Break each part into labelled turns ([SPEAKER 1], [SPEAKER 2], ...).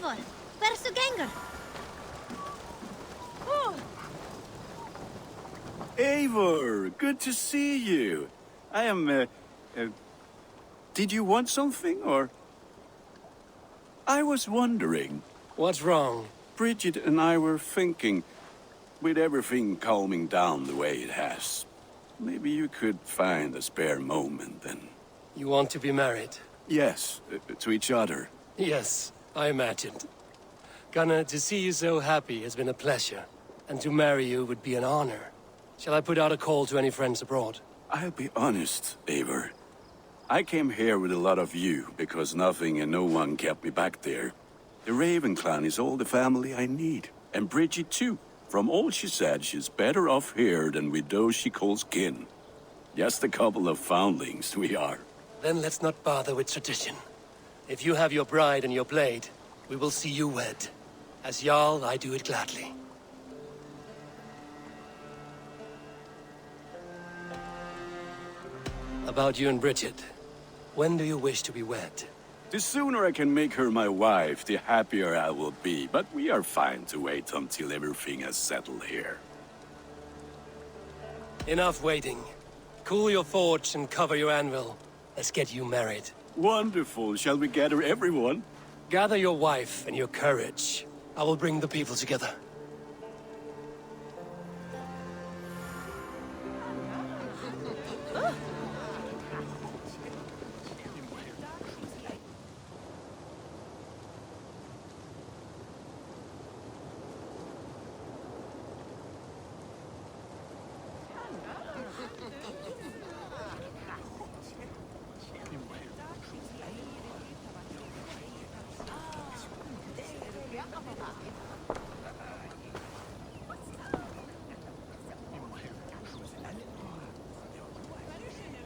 [SPEAKER 1] Eivor, hversu gengur?
[SPEAKER 2] Eivor, good to see you. I am, did you want something, or? I was wondering.
[SPEAKER 3] What's wrong?
[SPEAKER 2] Bridget and I were thinking, with everything calming down the way it has, maybe you could find a spare moment and...
[SPEAKER 3] You want to be married?
[SPEAKER 2] Yes, to each other.
[SPEAKER 3] Yes, I imagined. Gunnar, to see you so happy has been a pleasure. And to marry you would be an honor. Shall I put out a call to any friends abroad?
[SPEAKER 2] I'll be honest, Eivor. I came here with a lot of you, because nothing and no one kept me back there. The Raven clan is all the family I need. And Bridget too. From all she said, she's better off here than with those she calls kin. Just a couple of foundlings we are.
[SPEAKER 3] Then let's not bother with tradition. If you have your bride and your blade, we will see you wed. As Jarl, I do it gladly. About you and Bridget. When do you wish to be wed?
[SPEAKER 2] The sooner I can make her my wife, the happier I will be. But we are fine to wait until everything has settled here.
[SPEAKER 3] Enough waiting. Cool your forge and cover your anvil. Let's get you married.
[SPEAKER 2] Wonderful. Shall we gather everyone?
[SPEAKER 3] Gather your wife and your courage. I will bring the people together.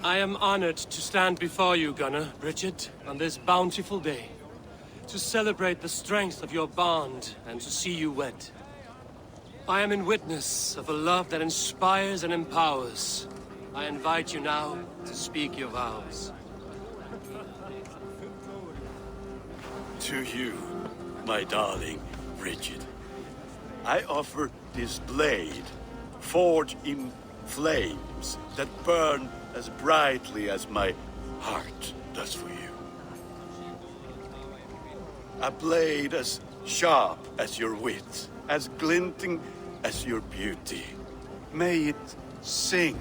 [SPEAKER 3] I am honored to stand before you, Gunnar, Bridget, on this bountiful day. To celebrate the strength of your bond and to see you wed. I am in witness of a love that inspires and empowers. I invite you now to speak your vows.
[SPEAKER 2] To you, my darling Bridget, I offer this blade, forged in flames that burn as brightly as my heart does for you. A blade as sharp as your wit, as glinting as your beauty. May it sing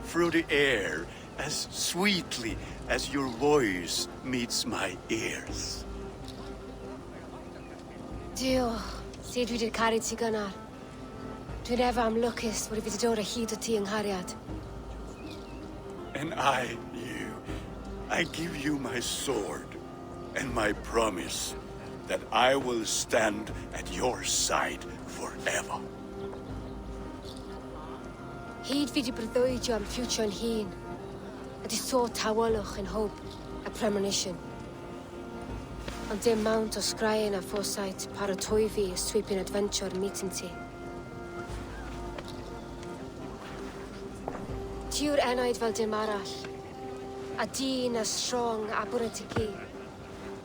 [SPEAKER 2] through the air as sweetly as your voice meets my ears.
[SPEAKER 4] Dio, syd fi 'di'r caru ti Gunnar. Dwi'n efo am lwcus bod fi 'di dod o hyd o ti yng nghariad.
[SPEAKER 2] And I give you my sword and my promise that I will stand at your side forever.
[SPEAKER 4] Hyd fi 'di breuddwydio am ffutio'n hun. A di sôn tawolwch yn hope a premonition. Ond dim mount o sgraen a foresight paratoi fi a sweeping adventure meeting ti. Tiw'r enaid fel dim arall. A dyn as strong a bwrdd ti gi.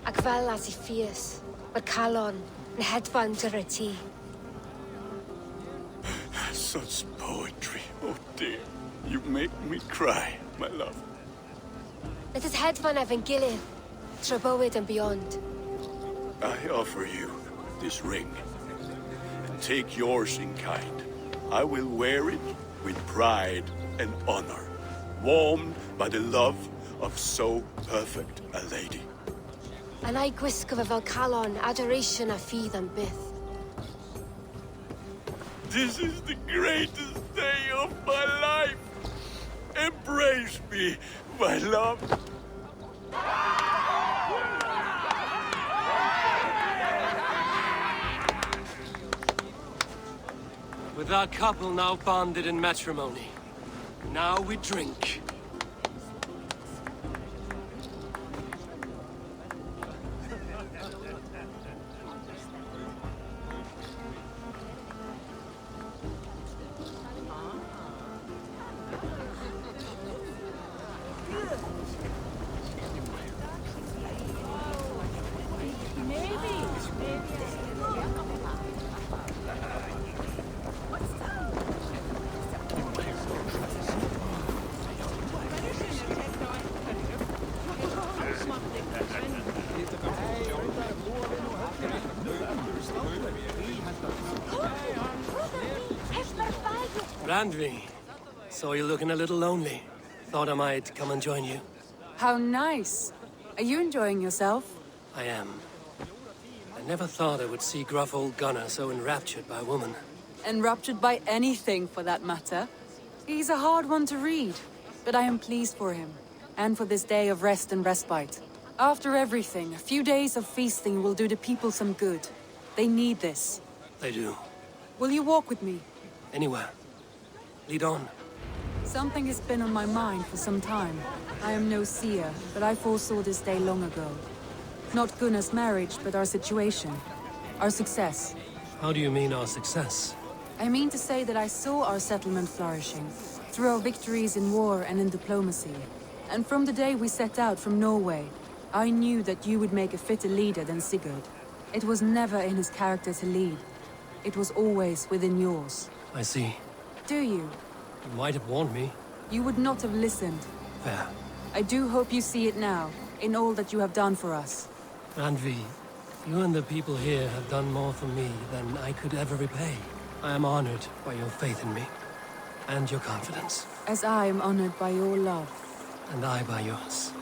[SPEAKER 4] Ac fel as I fierce, mae'r calon yn hedfan dyr y ti.
[SPEAKER 2] Such poetry, oh dear. You make me cry, my love.
[SPEAKER 4] Let us hedfan efo'n gilydd, tra bywyd and beyond.
[SPEAKER 2] I offer you this ring, and take yours in kind. I will wear it with pride and honor, warmed by the love of so perfect a lady.
[SPEAKER 4] And I gwisgo fe fel calon, adoration a ffydd am byth.
[SPEAKER 2] This is the greatest day of my life. Embrace me, my love.
[SPEAKER 3] With our couple now bonded in matrimony, now we drink.
[SPEAKER 1] Maybe.
[SPEAKER 3] Randvi, saw you looking a little lonely. Thought I might come and join you.
[SPEAKER 1] How nice. Are you enjoying yourself?
[SPEAKER 3] I am. I never thought I would see gruff old Gunnar so enraptured by a woman.
[SPEAKER 1] Enraptured by anything, for that matter. He's a hard one to read, but I am pleased for him, and for this day of rest and respite. After everything, a few days of feasting will do the people some good. They need this.
[SPEAKER 3] They do.
[SPEAKER 1] Will you walk with me?
[SPEAKER 3] Anywhere. Lead on.
[SPEAKER 1] Something has been on my mind for some time. I am no seer, but I foresaw this day long ago. Not Gunnar's marriage, but our situation. Our success.
[SPEAKER 3] How do you mean our success?
[SPEAKER 1] I mean to say that I saw our settlement flourishing, through our victories in war and in diplomacy. And from the day we set out from Norway, I knew that you would make a fitter leader than Sigurd. It was never in his character to lead. It was always within yours.
[SPEAKER 3] I see.
[SPEAKER 1] Do you?
[SPEAKER 3] You might have warned me.
[SPEAKER 1] You would not have listened.
[SPEAKER 3] Fair.
[SPEAKER 1] I do hope you see it now, in all that you have done for us.
[SPEAKER 3] Randvi, you and the people here have done more for me than I could ever repay. I am honored by your faith in me, and your confidence.
[SPEAKER 1] As I am honored by your love.
[SPEAKER 3] And I by yours.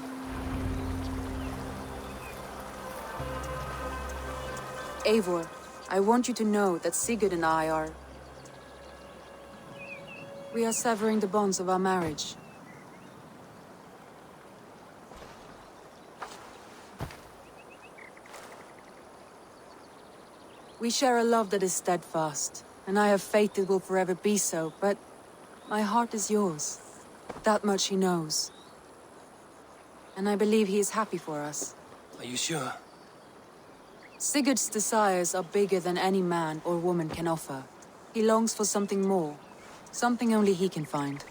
[SPEAKER 1] Eivor, I want you to know that Sigurd and I are... We are severing the bonds of our marriage. We share a love that is steadfast, and I have faith it will forever be so, but my heart is yours. That much he knows. And I believe he is happy for us.
[SPEAKER 3] Are you sure?
[SPEAKER 1] Sigurd's desires are bigger than any man or woman can offer. He longs for something more. Something only he can find.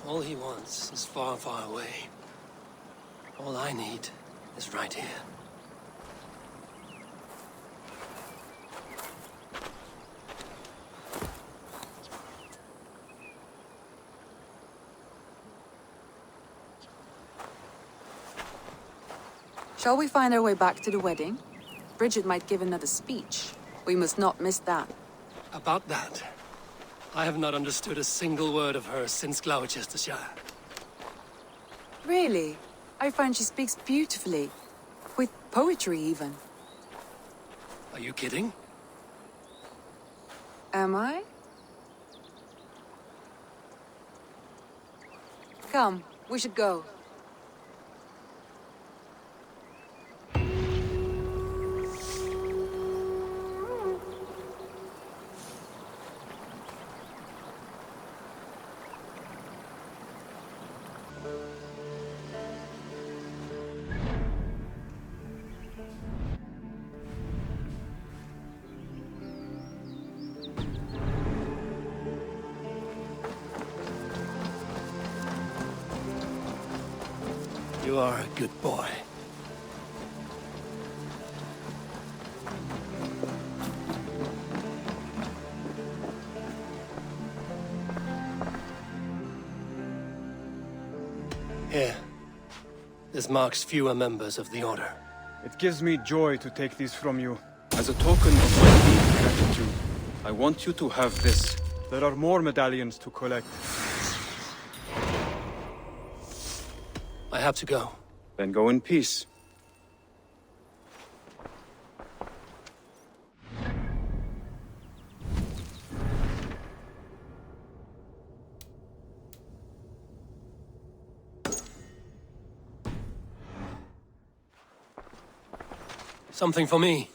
[SPEAKER 3] All he wants is far, far away. All I need is right here.
[SPEAKER 1] Shall we find our way back to the wedding? Bridget might give another speech. We must not miss that.
[SPEAKER 3] About that, I have not understood a single word of hers since Gloucestershire.
[SPEAKER 1] Really? I find she speaks beautifully. With poetry, even.
[SPEAKER 3] Are you kidding?
[SPEAKER 1] Am I? Come, we should go.
[SPEAKER 3] You are a good boy. Here. This marks fewer members of the Order.
[SPEAKER 5] It gives me joy to take these from you. As a token of my deep gratitude, I want you to have this. There are more medallions to collect.
[SPEAKER 3] I have to go.
[SPEAKER 5] Then go in peace.
[SPEAKER 3] Something for me.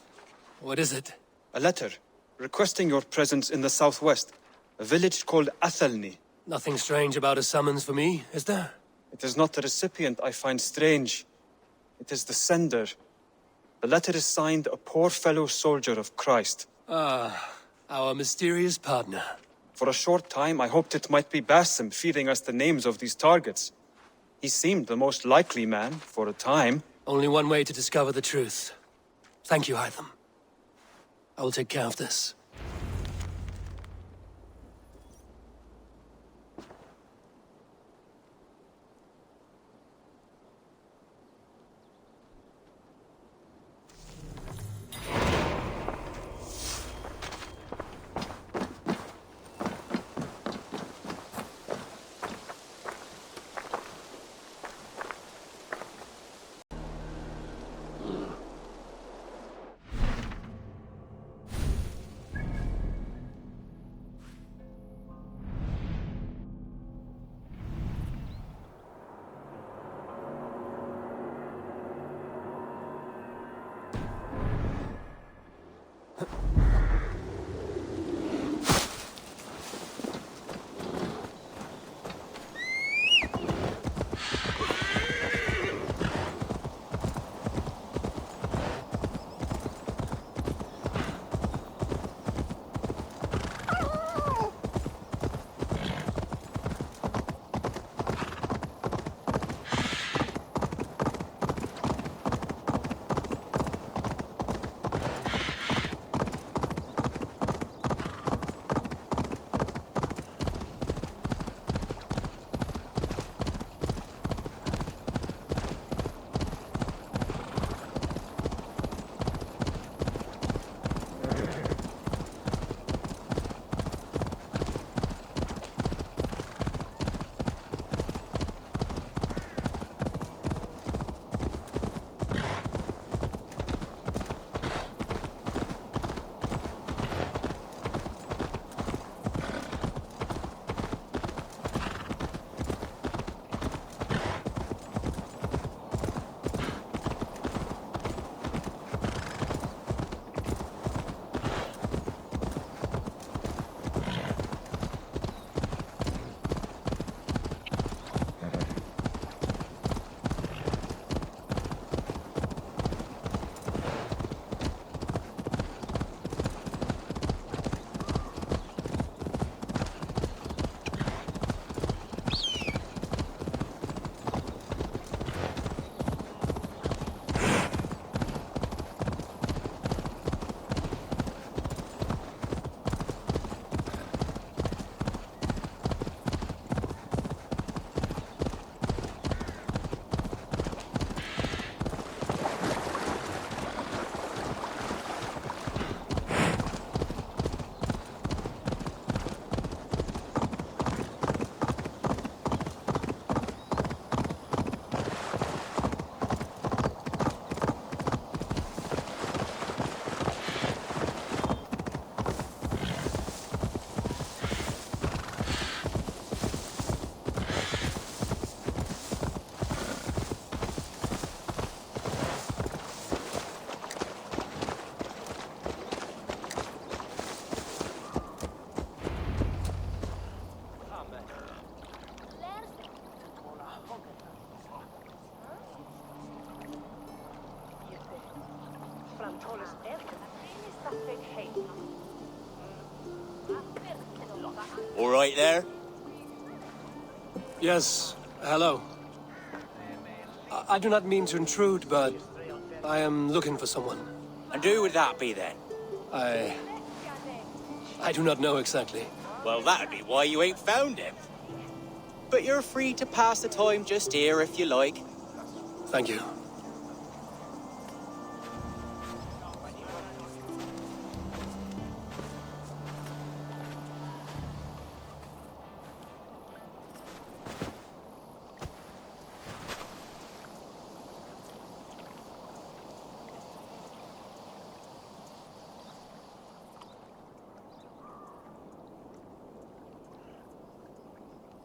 [SPEAKER 3] What is it?
[SPEAKER 5] A letter requesting your presence in the southwest, a village called Athelney.
[SPEAKER 3] Nothing strange about a summons for me, is there?
[SPEAKER 5] It is not the recipient I find strange. It is the sender. The letter is signed a poor fellow soldier of Christ.
[SPEAKER 3] Ah, our mysterious partner.
[SPEAKER 5] For a short time, I hoped it might be Basim feeding us the names of these targets. He seemed the most likely man, for a time.
[SPEAKER 3] Only one way to discover the truth. Thank you, Hytham. I will take care of this.
[SPEAKER 6] All right there?
[SPEAKER 3] Yes, hello. I do not mean to intrude, but I am looking for someone.
[SPEAKER 6] And who would that be then?
[SPEAKER 3] I do not know exactly.
[SPEAKER 6] Well, that'd be why you ain't found him. But you're free to pass the time just here if you like.
[SPEAKER 3] Thank you.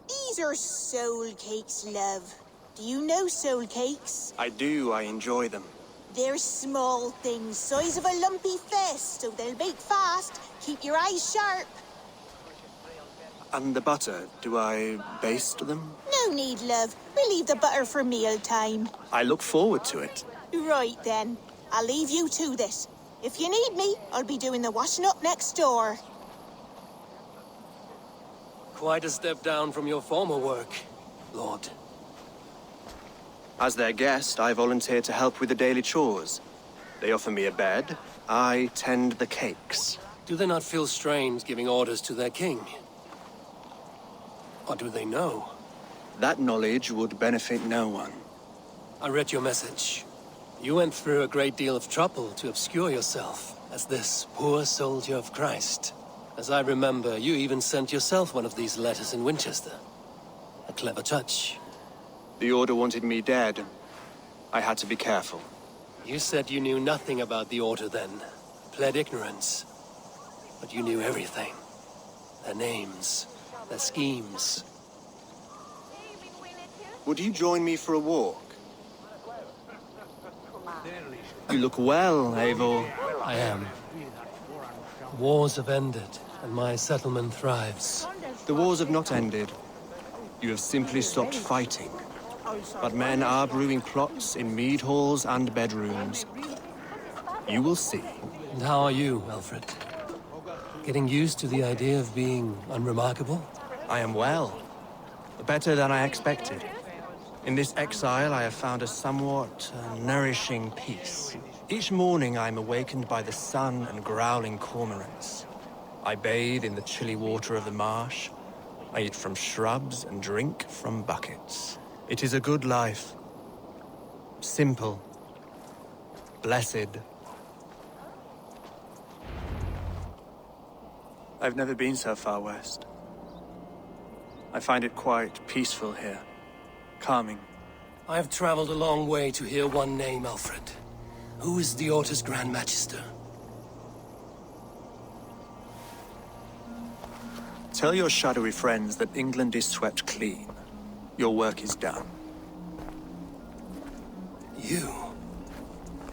[SPEAKER 7] These are soul cakes, love. Do you know soul cakes?
[SPEAKER 5] I do, I enjoy them.
[SPEAKER 7] They're small things, size of a lumpy fist, so they'll bake fast. Keep your eyes sharp.
[SPEAKER 5] And the butter, do I baste them?
[SPEAKER 7] No need, love. We'll leave the butter for meal time.
[SPEAKER 5] I look forward to it.
[SPEAKER 7] Right then. I'll leave you to this. If you need me, I'll be doing the washing up next door.
[SPEAKER 3] Quite a step down from your former work, Lord.
[SPEAKER 5] As their guest, I volunteered to help with the daily chores. They offer me a bed. I tend the cakes.
[SPEAKER 3] Do they not feel strange giving orders to their king? Or do they know?
[SPEAKER 5] That knowledge would benefit no one.
[SPEAKER 3] I read your message. You went through a great deal of trouble to obscure yourself as this poor soldier of Christ. As I remember, you even sent yourself one of these letters in Winchester. A clever touch.
[SPEAKER 5] The Order wanted me dead. I had to be careful.
[SPEAKER 3] You said you knew nothing about the Order then. Pled ignorance. But you knew everything. Their names, their schemes.
[SPEAKER 5] Would you join me for a walk? You look well, Eivor.
[SPEAKER 3] I am. Wars have ended, and my settlement thrives.
[SPEAKER 5] The wars have not ended. You have simply stopped fighting. But men are brewing plots in mead halls and bedrooms. You will see.
[SPEAKER 3] And how are you, Alfred? Getting used to the idea of being unremarkable?
[SPEAKER 5] I am well. Better than I expected. In this exile, I have found a somewhat nourishing peace. Each morning, I am awakened by the sun and growling cormorants. I bathe in the chilly water of the marsh. I eat from shrubs and drink from buckets. It is a good life. Simple. Blessed. I've never been so far west. I find it quite peaceful here. Calming.
[SPEAKER 3] I have traveled a long way to hear one name, Alfred. Who is the Order's Grand Magister?
[SPEAKER 5] Tell your shadowy friends that England is swept clean. Your work is done.
[SPEAKER 3] You?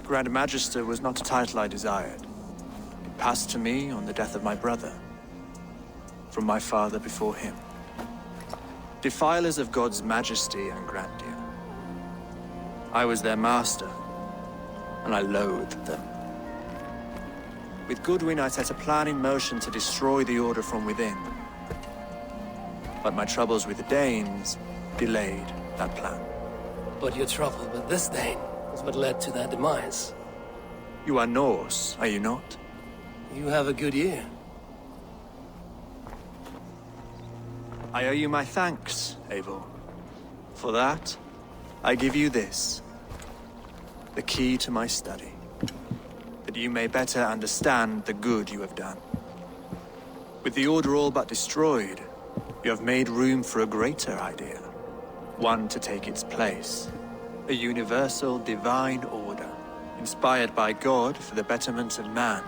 [SPEAKER 5] Grand Magister was not a title I desired. It passed to me on the death of my brother. From my father before him. Defilers of God's majesty and grandeur. I was their master, and I loathed them. With Goodwin, I set a plan in motion to destroy the Order from within. But my troubles with the Danes delayed that plan.
[SPEAKER 3] But your trouble with this Dane was what led to their demise.
[SPEAKER 5] You are Norse, are you not?
[SPEAKER 3] You have a good ear.
[SPEAKER 5] I owe you my thanks, Eivor. For that, I give you this. The key to my study. That you may better understand the good you have done. With the Order all but destroyed, you have made room for a greater idea. One to take its place. A universal divine order, inspired by God for the betterment of man.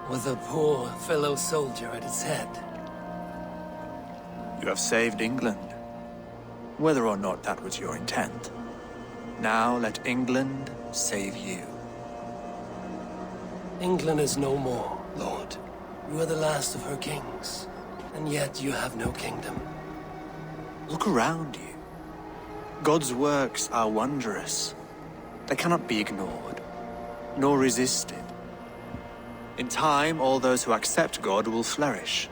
[SPEAKER 3] With a poor fellow soldier at its head.
[SPEAKER 5] You have saved England, whether or not that was your intent. Now let England save you.
[SPEAKER 3] England is no more, Lord. You are the last of her kings, and yet you have no kingdom.
[SPEAKER 5] Look around you. God's works are wondrous. They cannot be ignored, nor resisted. In time, all those who accept God will flourish,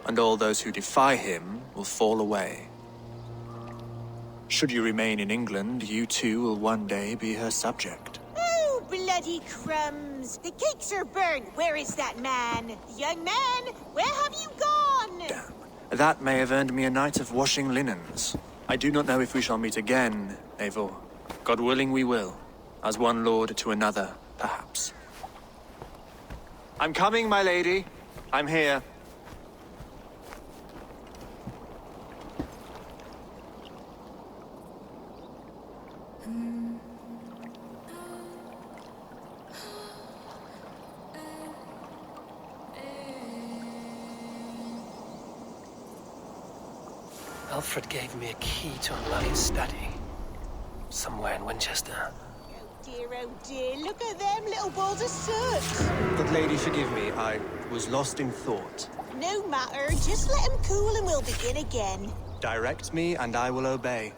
[SPEAKER 5] and all those who defy him will fall away. Should you remain in England, you too will one day be her subject.
[SPEAKER 7] Oh, bloody crumbs! The cakes are burnt. Where is that man? Young man, where have you gone?
[SPEAKER 5] Damn. That may have earned me a night of washing linens. I do not know if we shall meet again, Eivor. God willing we will. As one lord to another, perhaps. I'm coming, my lady. I'm here.
[SPEAKER 3] Alfred gave me a key to unlock his study. Somewhere in Winchester.
[SPEAKER 7] Oh dear, look at them little balls of soot.
[SPEAKER 8] Good lady, forgive me. I was lost in thought.
[SPEAKER 7] No matter, just let him cool and we'll begin again.
[SPEAKER 8] Direct me and I will obey.